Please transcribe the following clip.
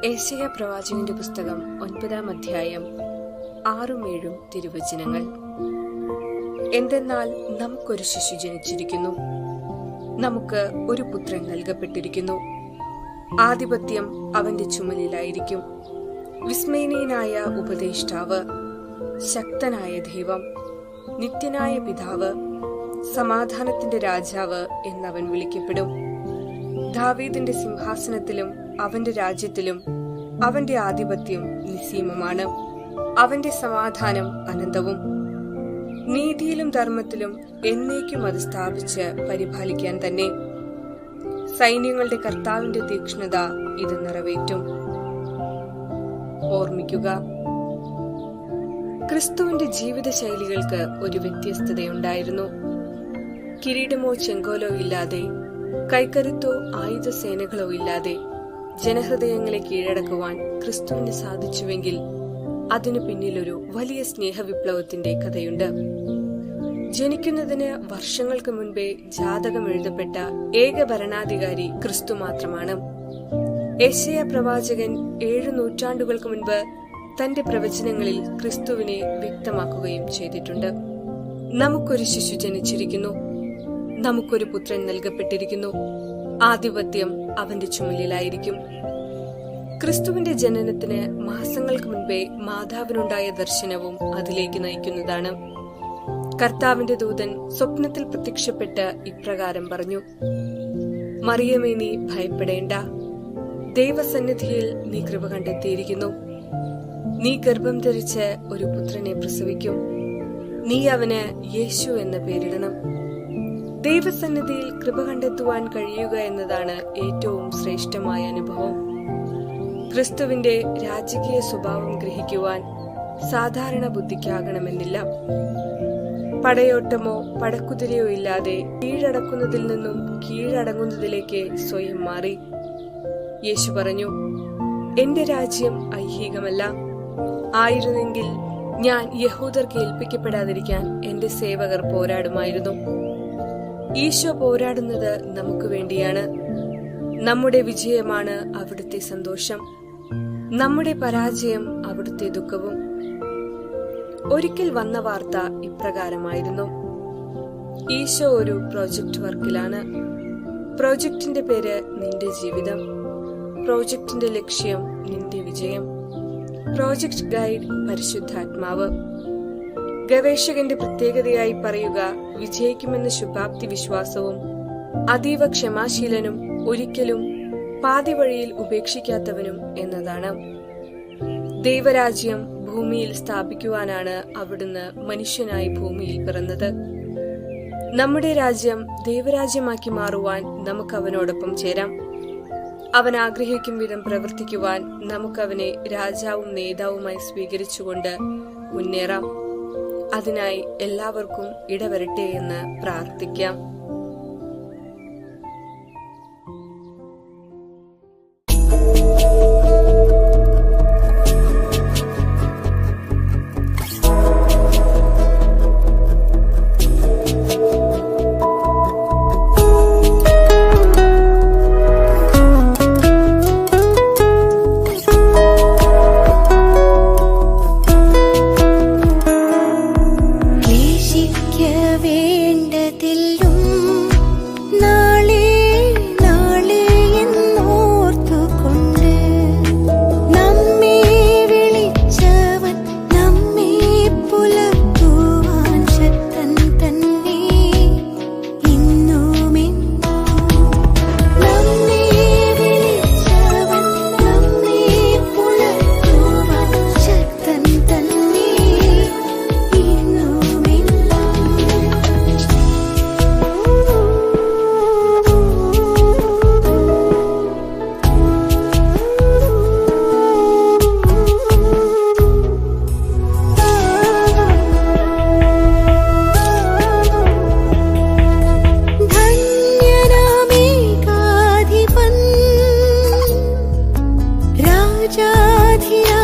യെശയ്യാ പ്രവാചകന്റെ പുസ്തകം 9-ാം അധ്യായം 6-7 തിരുവചനങ്ങൾ. എന്തെന്നാൽ നമുക്കൊരു ശിശു ജനിച്ചിരിക്കുന്നു, നമുക്ക് ഒരു പുത്രൻ നൽകപ്പെട്ടിരിക്കുന്നു, ആധിപത്യം അവന്റെ ചുമലിലായിരിക്കും. വിസ്മയനീയനായ ഉപദേഷ്ടാവ്, ശക്തനായ ദൈവം, നിത്യനായ പിതാവ്, സമാധാനത്തിന്റെ രാജാവ് എന്നവൻ വിളിക്കപ്പെടും. ദാവീദിന്റെ സിംഹാസനത്തിലും അവന്റെ രാജ്യത്തിലും അവന്റെ ആധിപത്യം നിസ്സീമമാണ്. അവന്റെ സമാധാനം അനന്തവും. നീതിയിലും ധർമ്മത്തിലും എന്നേക്കും അത് സ്ഥാപിച്ച് പരിപാലിക്കാൻ തന്നെ. സൈന്യങ്ങളുടെ കർത്താവിന്റെ തീക്ഷ്ണത ഇത് നിറവേറ്റും. ഓർമ്മിക്കുക, ക്രിസ്തുവിന്റെ ജീവിതശൈലികൾക്ക് ഒരു വ്യത്യസ്തതയുണ്ടായിരുന്നു. കിരീടമോ ചെങ്കോലോ ഇല്ലാതെ, കൈക്കരുത്തോ ആയുധസേനകളോ ഇല്ലാതെ ജനഹൃദയങ്ങളെ കീഴടക്കുവാൻ ക്രിസ്തുവിന് സാധിച്ചുവെങ്കിൽ അതിനു പിന്നിലൊരു വലിയ സ്നേഹവിപ്ലവത്തിന്റെ കഥയുണ്ട്. ജനിക്കുന്നതിന് വർഷങ്ങൾക്ക് മുൻപേ ജാതകം എഴുതപ്പെട്ട ഏക ഭരണാധികാരി ക്രിസ്തു മാത്രമാണ്. യെശയ്യാ പ്രവാചകൻ 7 നൂറ്റാണ്ടുകൾക്ക് മുൻപ് തന്റെ പ്രവചനങ്ങളിൽ ക്രിസ്തുവിനെ വ്യക്തമാക്കുകയും ചെയ്തിട്ടുണ്ട്. നമുക്കൊരു ശിശു ജനിച്ചിരിക്കുന്നു, നമുക്കൊരു പുത്രൻ നൽകപ്പെട്ടിരിക്കുന്നു, ആധിപത്യം അവന്റെ ചുമലിലായിരിക്കും. ക്രിസ്തുവിന്റെ ജനനത്തിന് മാസങ്ങൾക്ക് മുൻപേ മാതാവിനുണ്ടായ ദർശനവും അതിലേക്ക് നയിക്കുന്നതാണ്. കർത്താവിന്റെ ദൂതൻ സ്വപ്നത്തിൽ പ്രത്യക്ഷപ്പെട്ട് ഇപ്രകാരം പറഞ്ഞു: മറിയമേ, നീ ഭയപ്പെടേണ്ട, ദൈവസന്നിധിയിൽ നീ കൃപ കണ്ടെത്തിയിരിക്കുന്നു. നീ ഗർഭം ധരിച്ച് ഒരു പുത്രനെ പ്രസവിക്കും, നീ അവന് യേശു എന്ന് പേരിടണം. ദൈവസന്നിധിയിൽ കൃപ കണ്ടെത്തുവാൻ കഴിയുക എന്നതാണ് ഏറ്റവും ശ്രേഷ്ഠമായ അനുഭവം. ക്രിസ്തുവിന്റെ രാജകീയ സ്വഭാവം ഗ്രഹിക്കുവാൻ സാധാരണ ബുദ്ധിക്കാകണമെന്നില്ല. പടയോട്ടമോ പടക്കുതിരയോ ഇല്ലാതെ കീഴടക്കുന്നതിൽ നിന്നും കീഴടങ്ങുന്നതിലേക്ക് സ്വയം മാറി. യേശു പറഞ്ഞു: എന്റെ രാജ്യം ഐഹികമല്ല. ആയിരുന്നെങ്കിൽ ഞാൻ യഹൂദർക്ക് ഏൽപ്പിക്കപ്പെടാതിരിക്കാൻ എന്റെ സേവകർ പോരാടുമായിരുന്നു. ഈശോ പോരാടുന്നത് നമുക്ക് വേണ്ടിയാണ്. നമ്മുടെ വിജയമാണ് അവിടുത്തെ സന്തോഷം, നമ്മുടെ പരാജയം അവിടുത്തെ ദുഃഖവും. ഒരിക്കൽ വന്ന വാർത്ത ഇപ്രകാരമായിരുന്നു: ഈശോ ഒരു പ്രോജക്റ്റ് വർക്കിലാണ്. പ്രോജക്റ്റിന്റെ പേര് നിന്റെ ജീവിതം, പ്രോജക്റ്റിന്റെ ലക്ഷ്യം നിന്റെ വിജയം. പ്രോജക്റ്റ് ഗൈഡ് പരിശുദ്ധാത്മാവ്. ഗവേഷകന്റെ പ്രത്യേകതയായി പറയുക വിജയിക്കുമെന്ന ശുഭാപ്തി വിശ്വാസവും അതീവ ക്ഷമാശീലനും ഒരിക്കലും പാതി വഴിയിൽ ഉപേക്ഷിക്കാത്തവനും എന്നതാണ്. ദൈവരാജ്യം ഭൂമിയിൽ സ്ഥാപിക്കുവാനാണ് അവിടുന്ന് മനുഷ്യനായി ഭൂമിയിൽ പിറന്നത്. നമ്മുടെ രാജ്യം ദൈവരാജ്യമാക്കി മാറുവാൻ നമുക്ക് അവനോടൊപ്പം ചേരാം. അവൻ ആഗ്രഹിക്കും വിധം പ്രവർത്തിക്കുവാൻ നമുക്കവനെ രാജാവും നേതാവുമായി സ്വീകരിച്ചുകൊണ്ട് മുന്നേറാം. അതിനായി എല്ലാവർക്കും ഇടവരട്ടെ എന്ന് പ്രാർത്ഥിക്കാം. राजाधिराज